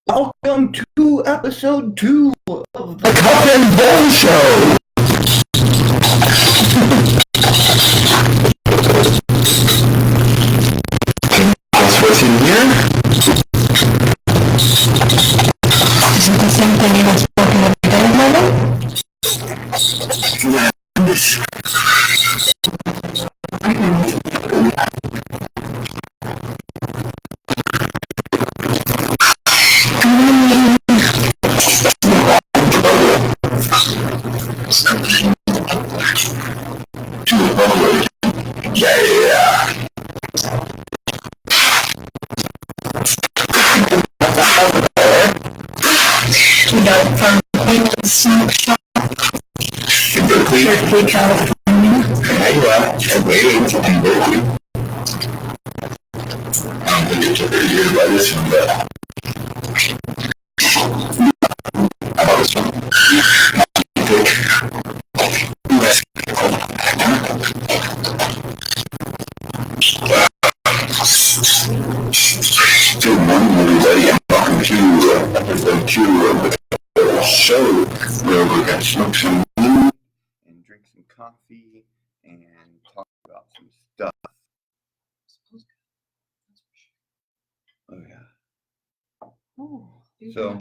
Welcome to episode 2 of the Cup and Bull Show. Guess what's in here? Isn't the same thing you were smoking every day, Mama? Yeah. From Piolot smoke shop. Berkeley, California. Yeah, waiting to Berkeley. I don't think it's over here by this one, but I bought this one. Good morning, everybody. I'm talking to episode 2 of the show where we're going to smoke some weed and drink some coffee and talk about some stuff. Oh yeah. So,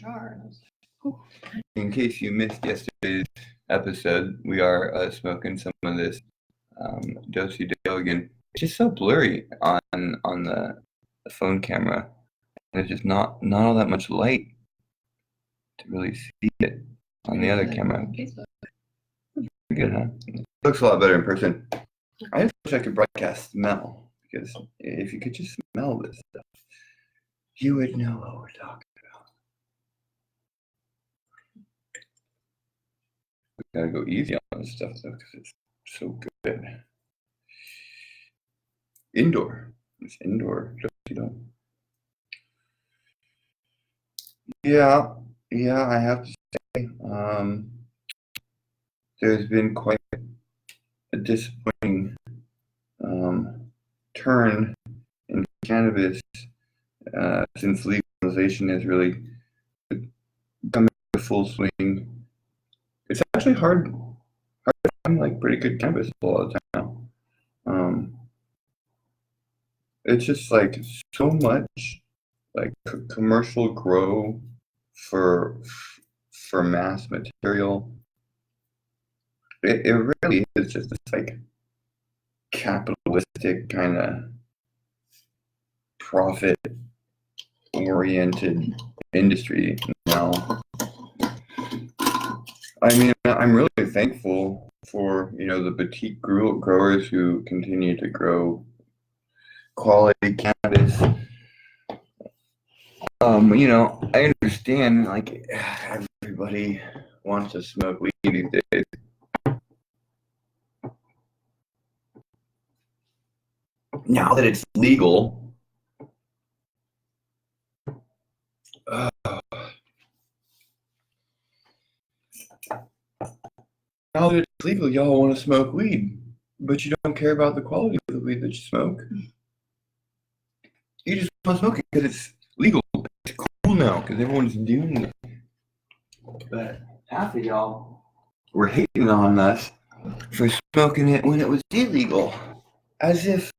in case you missed yesterday's episode, we are smoking some of this do-si-do again. It's just so blurry on the phone camera. There's just not all that much light to really see it on the other camera. Pretty good, huh? It looks a lot better in person. I just wish I could broadcast smell, because if you could just smell this stuff, you would know what we're talking about. We gotta go easy on this stuff though, because it's so good. Indoor. It's indoor. Yeah, I have to say, there's been quite a disappointing turn in cannabis since legalization has really come into full swing. It's actually hard to find like pretty good cannabis a lot of the time now. It's just like so much like commercial grow for mass material. It really is just this like capitalistic kind of profit oriented industry now. I mean, I'm really thankful for, the boutique growers who continue to grow quality cannabis. I understand, like, everybody wants to smoke weed these days. Now that it's legal, y'all want to smoke weed, but you don't care about the quality of the weed that you smoke. You just want to smoke it because it's legal. It's cool now because everyone's doing it. But half of y'all were hating on us for smoking it when it was illegal, as if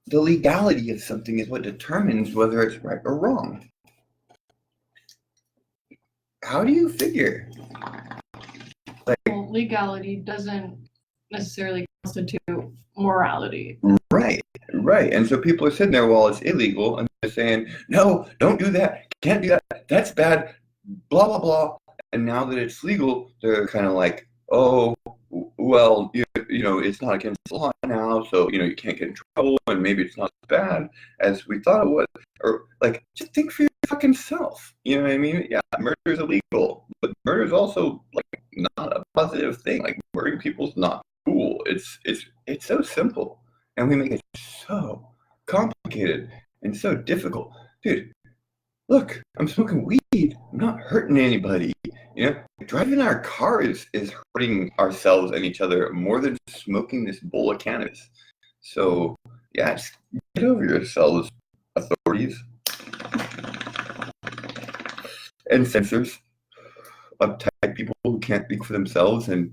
the legality of something is what determines whether it's right or wrong. How do you figure? Well, legality doesn't necessarily constitute morality. Right. And so people are sitting there while it's illegal and they're saying, no, don't do that, can't do that, that's bad, blah, blah, blah. And now that it's legal, they're kind of like, oh, well, it's not against the law now, so, you can't get in trouble, and maybe it's not as bad as we thought it was. Or, like, just think for your fucking self. You know what I mean? Yeah, murder is illegal, but murder is also, like, not a positive thing. Like, murdering people is not cool. It's so simple, and we make it so complicated and so difficult. Dude, look, I'm smoking weed. I'm not hurting anybody. Driving our car is hurting ourselves and each other more than smoking this bowl of cannabis. So, yeah, just get over yourselves, authorities. and censors, uptight people who can't speak for themselves, and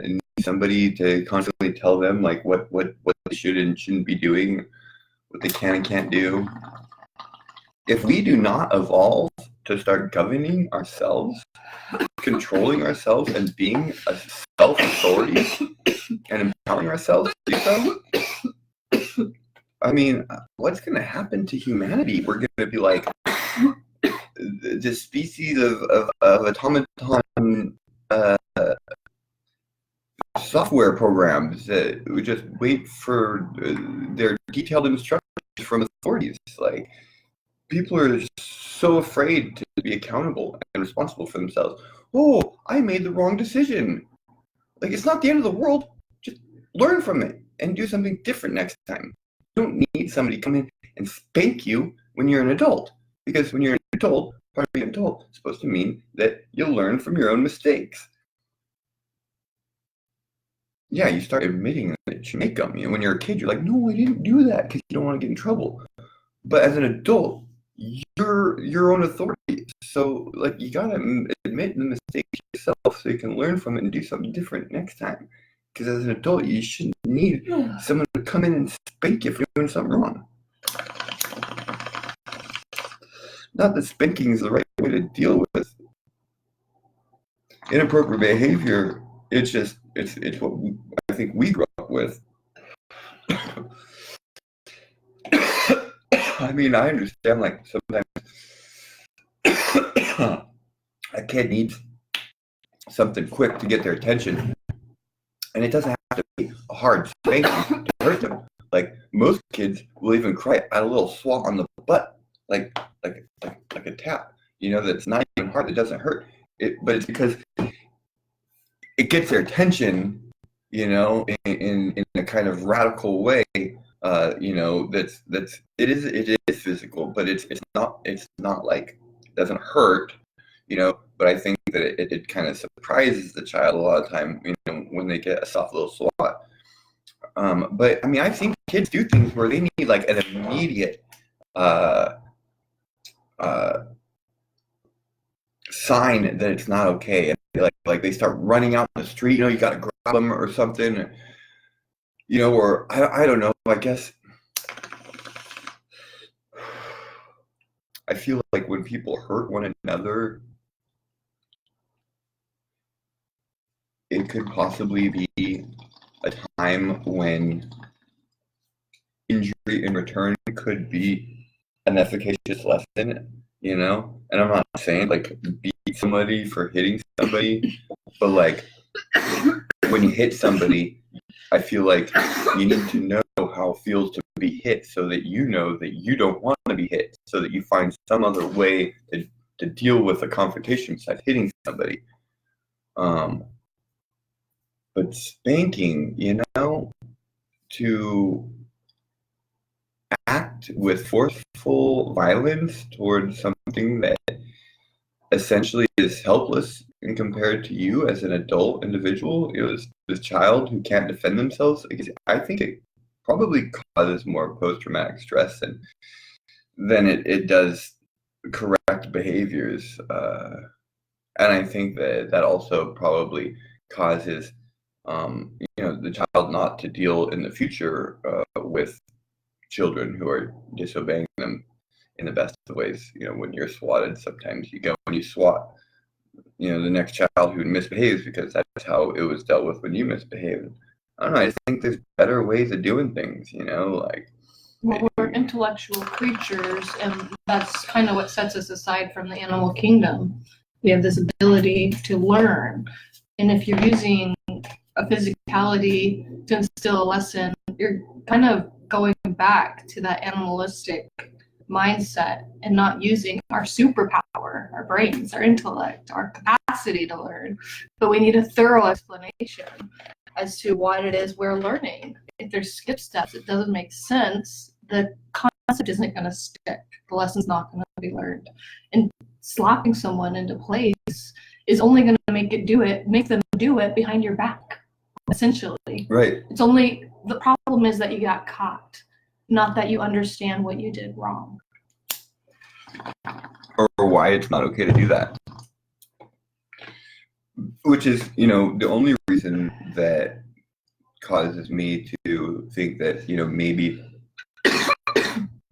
need somebody to constantly tell them like what they should and shouldn't be doing, what they can and can't do. If we do not evolve to start governing ourselves, controlling ourselves, and being a self-authority and empowering ourselves to do so, I mean, what's going to happen to humanity? We're going to be like the species of automaton software programs that would just wait for their detailed instructions from authorities. Like, people are so afraid to be accountable and responsible for themselves. Oh, I made the wrong decision. Like, it's not the end of the world. Just learn from it and do something different next time. You don't need somebody to come in and spank you when you're an adult. Because when you're an adult, part of being an adult is supposed to mean that you'll learn from your own mistakes. Yeah, you start admitting that you make them. When you're a kid, you're like, no, I didn't do that, because you don't want to get in trouble. But as an adult, you're your own authority. So, like, you gotta admit the mistake yourself so you can learn from it and do something different next time. Because as an adult, you shouldn't need someone to come in and spank you for doing something wrong. Not that spanking is the right way to deal with inappropriate behavior. It's just it's what I think we grew up with. I mean, I understand, like, sometimes a kid needs something quick to get their attention, and it doesn't have to be a hard spanking to hurt them. Like, most kids will even cry at a little swat on the butt, like a tap. That's not even hard. That doesn't hurt. But it's because it gets their attention, in a kind of radical way. It is physical, but it's not like it doesn't hurt, but I think that it kind of surprises the child a lot of time, when they get a soft little swat. But I mean, I've seen kids do things where they need like an immediate sign that it's not okay, and like they start running out in the street, you got to grab them or something, or I don't know, I guess I feel like when people hurt one another, it could possibly be a time when injury in return could be an efficacious lesson, and I'm not saying like beat somebody for hitting somebody, but like when you hit somebody, I feel like you need to know how it feels to be hit so that you know that you don't want to be hit, so that you find some other way to deal with a confrontation besides hitting somebody. But spanking, to act with forceful violence towards something that essentially is helpless and compared to you as an adult individual, this child who can't defend themselves, I think it probably causes more post-traumatic stress than it does correct behaviors. And I think that also probably causes the child not to deal in the future with children who are disobeying them in the best of ways. When you're swatted, sometimes when you swat, the next child who misbehaves because that's how it was dealt with when you misbehaved. I don't know. I just think there's better ways of doing things. Well, we're intellectual creatures, and that's kind of what sets us aside from the animal kingdom. We have this ability to learn, and if you're using a physicality to instill a lesson, you're kind of going back to that animalistic mindset and not using our superpower, our brains, our intellect, our capacity to learn. But we need a thorough explanation as to what it is we're learning. If there's skip steps, it doesn't make sense. The concept isn't going to stick. The lesson's not going to be learned. And slapping someone into place is only going to make them do it behind your back, essentially. Right. It's only, the problem is that you got caught, not that you understand what you did wrong. or why it's not okay to do that. Which is, the only reason that causes me to think that, maybe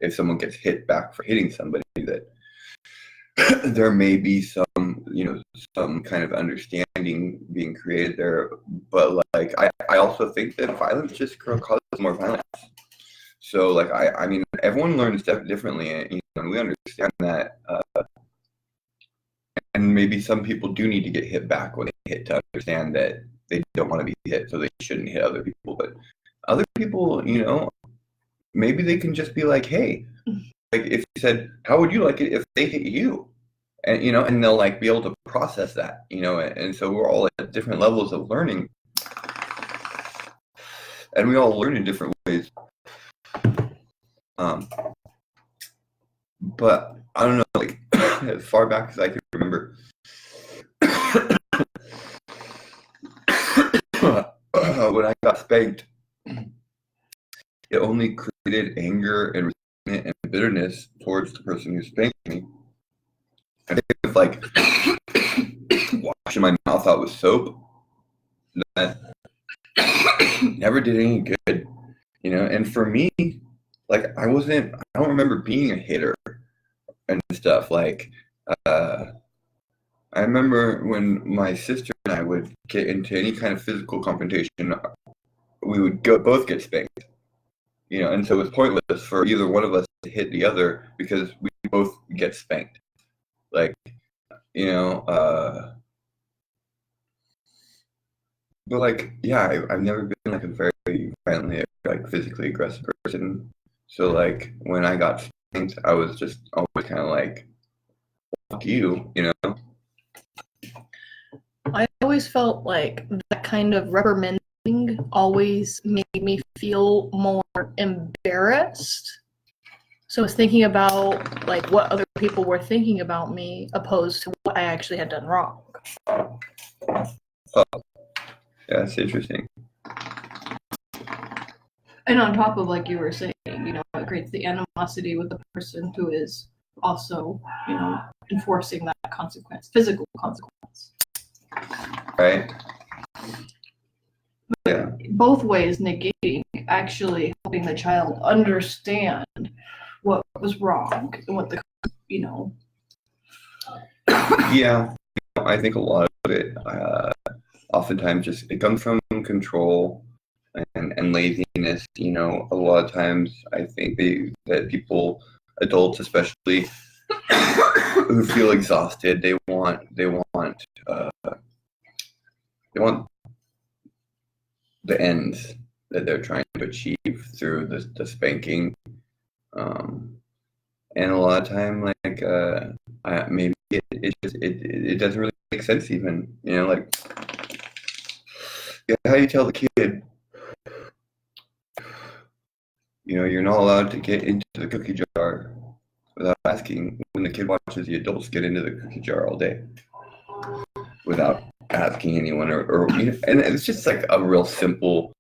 if someone gets hit back for hitting somebody, that there may be some kind of understanding being created there. But like, I also think that violence just causes more violence. So like, I mean, everyone learns differently, and we understand that. And maybe some people do need to get hit back when they hit to understand that they don't want to be hit, so they shouldn't hit other people. But other people, maybe they can just be like, hey, like if you said, how would you like it if they hit you? And, and they'll like be able to process that, and so we're all at different levels of learning. And we all learn in different ways. But I don't know, like as far back as I can remember, when I got spanked, it only created anger and resentment and bitterness towards the person who spanked me. I think it's like washing my mouth out with soap that never did any good, and for me, like I don't remember being a hitter and stuff. Like I remember when my sister and I would get into any kind of physical confrontation, we would both get spanked, and so it was pointless for either one of us to hit the other because we both get spanked. Like, but like, yeah, I've never been like a very violently, like physically aggressive person. So like when I got spanked, I was just always kind of like, fuck you, I always felt like that kind of reprimanding always made me feel more embarrassed. So I was thinking about like what other people were thinking about me opposed to what I actually had done wrong. Oh, yeah, that's interesting. And on top of, like you were saying, it creates the animosity with the person who is also, enforcing that consequence, physical consequence. Right. Yeah. Both ways negating, actually helping the child understand what was wrong and what the, Yeah, I think a lot of it, oftentimes just it comes from control and laziness. A lot of times I think that people, adults especially, who feel exhausted, they want the ends that they're trying to achieve through the spanking, and a lot of time, like maybe it doesn't really make sense even, like how you tell the kid, you're not allowed to get into the cookie jar without asking, when the kid watches the adults get into the cookie jar all day without asking anyone, or and it's just like a real simple,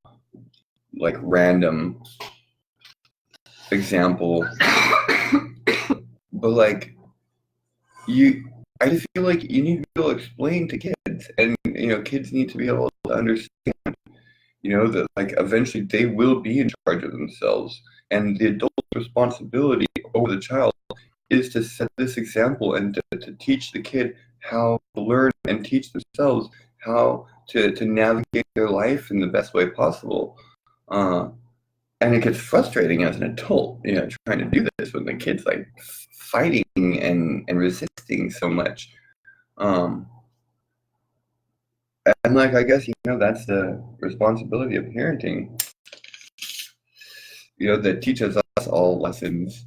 like random example. But like I just feel like you need to be able to explain to kids, and kids need to be able to understand, that like eventually they will be in charge of themselves, and the adult's responsibility over the child is to set this example and to teach the kid how to learn and teach themselves how to navigate their life in the best way possible. And it gets frustrating as an adult, trying to do this when the kid's like fighting and resisting so much. And like, I guess, that's the responsibility of parenting, that teaches us all lessons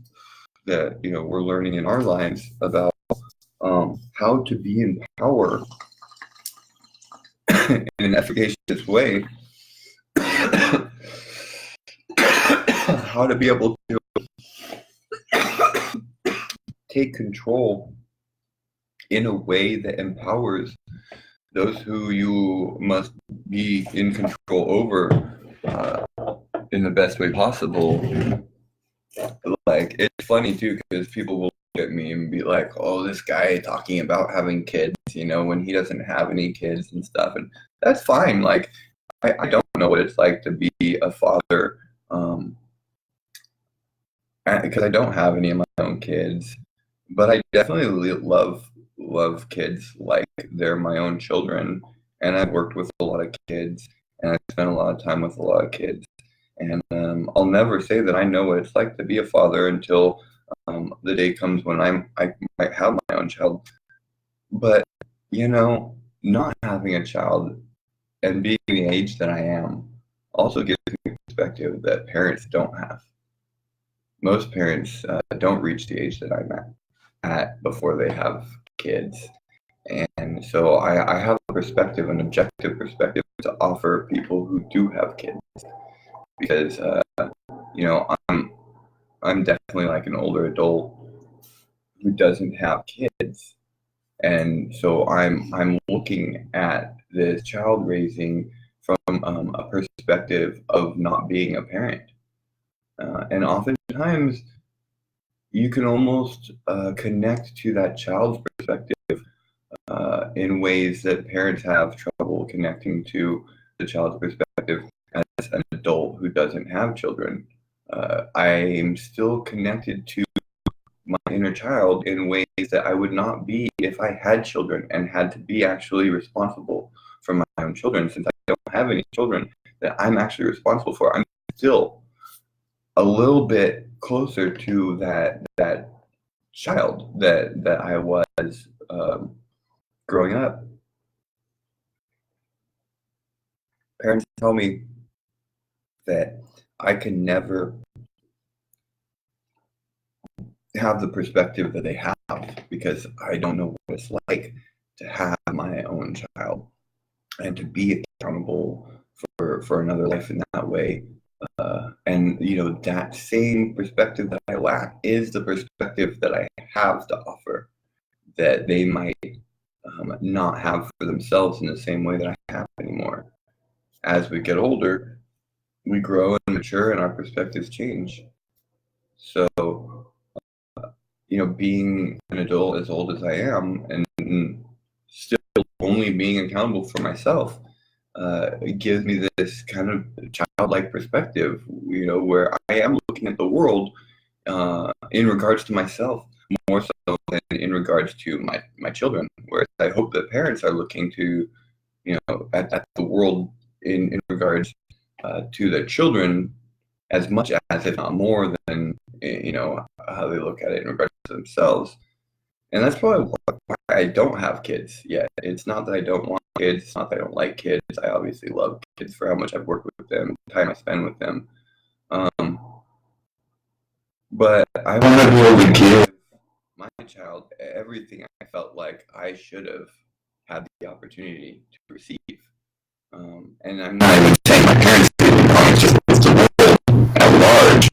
that, we're learning in our lives about how to be in power in an efficacious way, how to be able to take control in a way that empowers those who you must be in control over in the best way possible. Like, it's funny too, because people will at me and be like, oh, this guy talking about having kids, when he doesn't have any kids and stuff. And that's fine. Like, I don't know what it's like to be a father, because I don't have any of my own kids, but I definitely love kids like they're my own children. And I've worked with a lot of kids, and I spent a lot of time with a lot of kids. And I'll never say that I know what it's like to be a father until the day comes when I might have my own child. But, not having a child and being the age that I am also gives me perspective that parents don't have. Most parents don't reach the age that I'm at before they have kids. And so I have a perspective, an objective perspective to offer people who do have kids. Because, I'm definitely like an older adult who doesn't have kids. And so I'm looking at this child raising from a perspective of not being a parent. And oftentimes you can almost connect to that child's perspective in ways that parents have trouble connecting to the child's perspective as an adult who doesn't have children. I'm still connected to my inner child in ways that I would not be if I had children and had to be actually responsible for my own children. Since I don't have any children that I'm actually responsible for, I'm still a little bit closer to that child that I was growing up. Parents tell me that I can never have the perspective that they have because I don't know what it's like to have my own child and to be accountable for another life in that way. And that same perspective that I lack is the perspective that I have to offer that they might not have for themselves in the same way that I have anymore. As we get older, we grow and mature and our perspectives change. So, being an adult as old as I am and still only being accountable for myself, it gives me this kind of childlike perspective, where I am looking at the world in regards to myself more so than in regards to my children. Whereas I hope that parents are looking to, at the world in regards to their children as much as, if not more than, how they look at it in regards to themselves. And that's probably why I don't have kids yet. It's not that I don't want kids. It's not that I don't like kids. I obviously love kids for how much I've worked with them, the time I spend with them. But I want to be able to give my child everything I felt like I should have had the opportunity to receive. And I'm not even saying my parents didn't, it's just the world at large,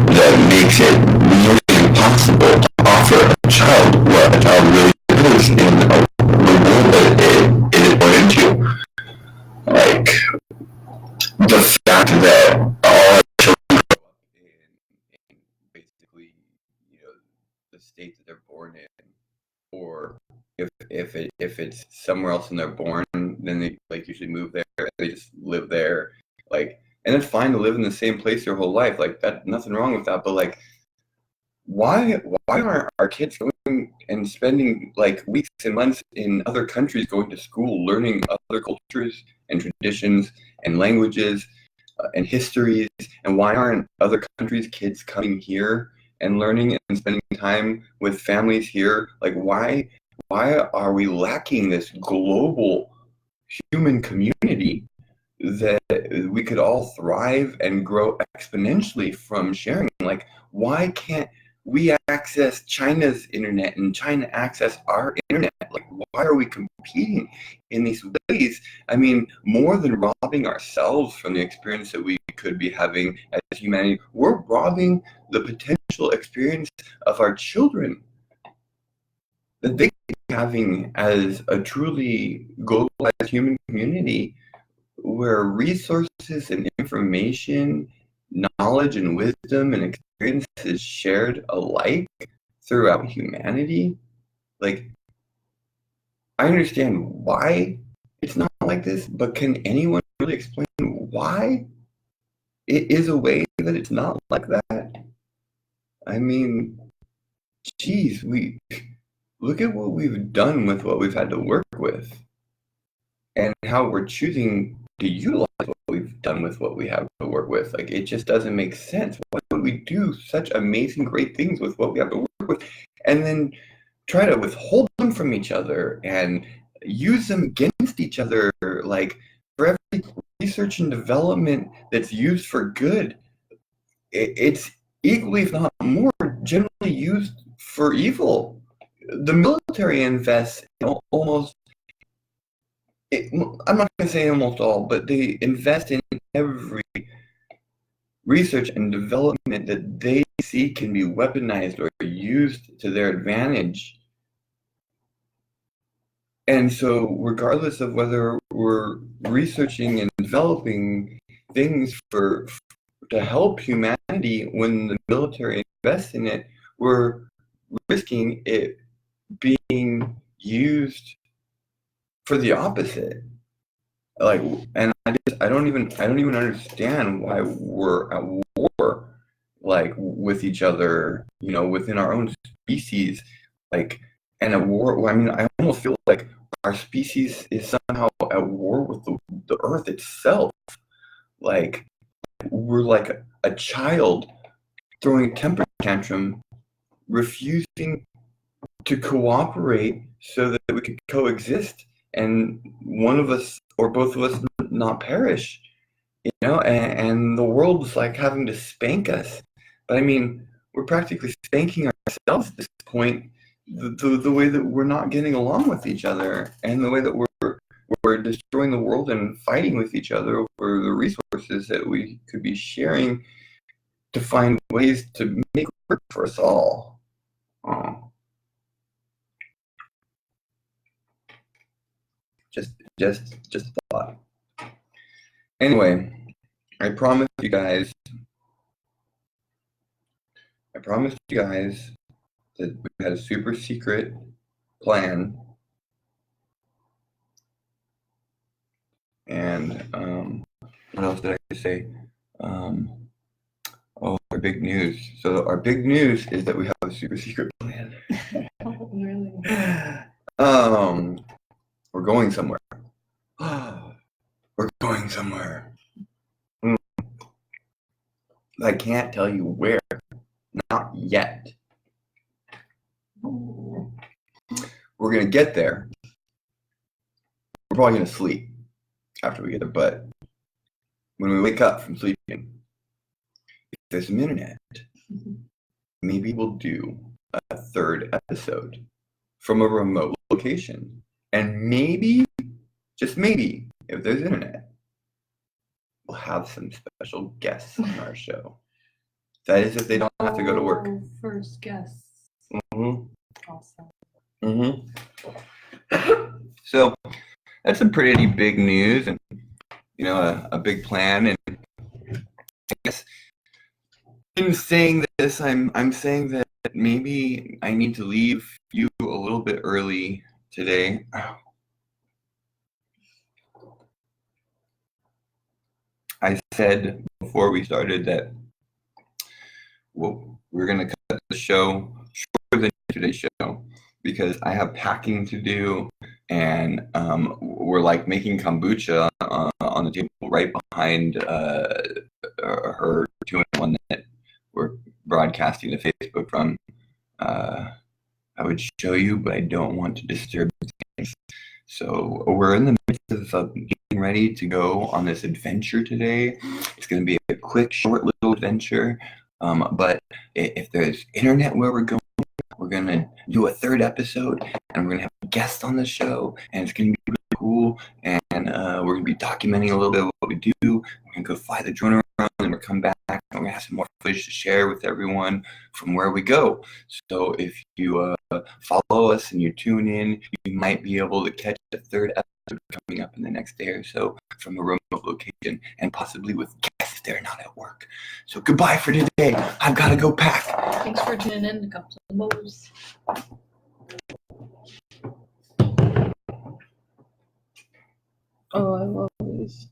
that makes it really impossible to offer a child what a child really is in the world that it is born into. Like, the fact that all children grow up in basically, the state that they're born in, or if it's somewhere else and they're born, then they usually move there. They just live there, and it's fine to live in the same place your whole life. That, nothing wrong with that. But why aren't our kids going and spending weeks and months in other countries, going to school, learning other cultures and traditions and languages and histories? And why aren't other countries' kids coming here and learning and spending time with families here? Why are we lacking this global human community that we could all thrive and grow exponentially from sharing? Why can't we access China's internet and China access our internet? Why are we competing in these ways? I mean, more than robbing ourselves from the experience that we could be having as humanity, we're robbing the potential experience of our children that they could be having as a truly globalized human community, where resources and information, knowledge and wisdom and experience is shared alike throughout humanity. Like, I understand why it's not like this, but can anyone really explain why it is a way that it's not like that? I mean, geez, we look at what we've done with what we've had to work with, and how we're choosing to utilize what we've done with what we have to work with. Like, it just doesn't make sense. Why would we do such amazing, great things with what we have to work with, and then try to withhold them from each other and use them against each other? Like, for every research and development that's used for good, it's equally, if not more, generally used for evil. The military invests in almost, I'm not going to say almost all, but they invest in every research and development that they see can be weaponized or used to their advantage. And so, regardless of whether we're researching and developing things to help humanity, when the military invests in it, we're risking it being used for the opposite. Like, and I don't even understand why we're at war, like, with each other, within our own species, like, and at war. I mean, I almost feel like our species is somehow at war with the earth itself. Like, we're like a child throwing a temper tantrum, refusing to cooperate so that we could coexist, and one of us or both of us not perish, and the world's like having to spank us. But I mean, we're practically spanking ourselves at this point, the way that we're not getting along with each other, and the way that we're destroying the world and fighting with each other over the resources that we could be sharing to find ways to make it work for us all. Just a thought. Anyway, I promised you guys that we had a super secret plan, and what else did I say? Our big news. So our big news is that we have a super secret plan. Oh, really? We're going somewhere. We're going somewhere. I can't tell you where. Not yet. We're going to get there. We're probably going to sleep after we get there, but when we wake up from sleeping, if there's some internet, maybe we'll do a third episode from a remote location. And maybe, just maybe, if there's internet, we'll have some special guests on our show. That is, if they don't have to go to work. First guests. Mm-hmm. Awesome. So that's some pretty big news, and a big plan. And I guess in saying this, I'm saying that maybe I need to leave you a little bit early today. I said before we started that we're going to cut the show shorter than today's show because I have packing to do, and we're like making kombucha on the table right behind her 2-in-1 that we're broadcasting to Facebook from. I would show you, but I don't want to disturb things. So we're in the midst of getting ready to go on this adventure today. It's going to be a quick, short little adventure. But if there's internet where we're going to do a third episode, and we're going to have guests on the show, and it's going to be really cool. And we're going to be documenting a little bit of what we do. We're going to go fly the drone around, and we'll come back, and we're going to have some more footage to share with everyone from where we go. So if you follow us and you tune in, you might be able to catch the third episode coming up in the next day or so from a remote location, and possibly with guests if they're not at work. So goodbye for today. I've got to go pack. Thanks for tuning in to Cups and Bowls. Oh, I love these.